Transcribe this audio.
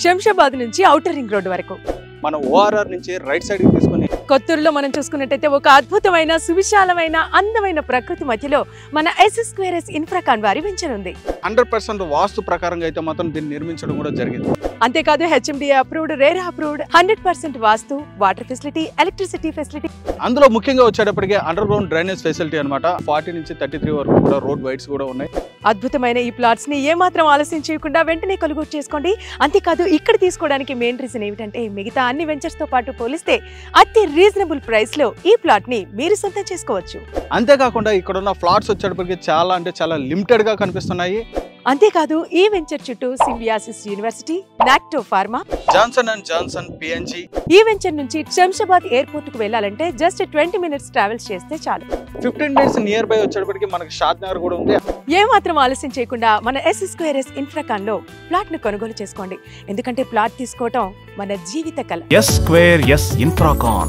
శంషాబాద్ నుంచి outer ring road వరకు మన ఓఆర్ఆర్ నుంచి రైట్ సైడ్ కి తీసుకొని కొత్తూరులో మనం చూసుకున్నట్టయితే ఒక అద్భుతమైన సువిశాలమైన అందమైన ప్రకృతి మధ్యలో మన S2S ఇన్ఫ్రాకాన్ వారి వెంచర్ ఉంది. 100% వాస్తు ప్రకారంగా అయితే మాత్రం దీన్ని నిర్మించడం కూడా జరిగింది. అంతేకాదు HMDA అప్రూవ్డ్, రేరా అప్రూవ్డ్, 100% వాస్తు, వాటర్ ఫెసిలిటీ, ఎలక్ట్రిసిటీ ఫెసిలిటీ. అందులో ముఖ్యంగా వచ్చేటప్పటికి అండర్ గ్రౌండ్ డ్రైనేజ్ ఫెసిలిటీ అన్నమాట. 40 నుంచి 33 వరకు కూడా రోడ్ వైడ్స్ కూడా ఉన్నాయి. అద్భుతమైన ఈ ప్లాట్స్ ని ఏమాత్రం ఆలస్యం చేయకుండా వెంటనే కొనుగోలు చేసుకోండి. అంతేకాదు ఇక్కడ తీసుకోవడానికి మెయిన్ రీజన్ ఏమిటంటే మిగతా అన్ని వెంచర్స్ తో పాటు పోలిస్తే అతి రీజనబుల్ ప్రైస్ లో ఈ ప్లాట్ ని మీరు సొంతం చేసుకోవచ్చు. అంతేకాకుండా ఇక్కడ ఉన్న ఫ్లాట్స్ వచ్చేటప్పటికి చాలా అంటే చాలా లిమిటెడ్ గా కనిపిస్తున్నాయి. అంతేకాదు ఈ వెంచర్ చుట్టూ సింబియాసిస్ యూనివర్సిటీ, నాక్టో pharma, Johnson and Johnson PNG. ఈ వెంచర్ నుంచి శంషాబాద్ ఎయిర్పోర్ట్ కు వెళ్ళాలంటే జస్ట్ 20 మినిట్స్ ట్రావెల్ చేస్తే చాలు. 15 మినిట్స్ నియర్ బై వచ్చేటప్పటికి మనకి షాద్ నగర్ కూడా ఉంది. ఏమాత్రం ఆలస్యం చేయకుండా మన S2S ఇన్ఫ్రాకాన్ లో ప్లాట్ ను కొనుగోలు చేసుకోండి. ఎందుకంటే ప్లాట్ తీసుకోవటం మన జీవిత కల. S2S Infracon.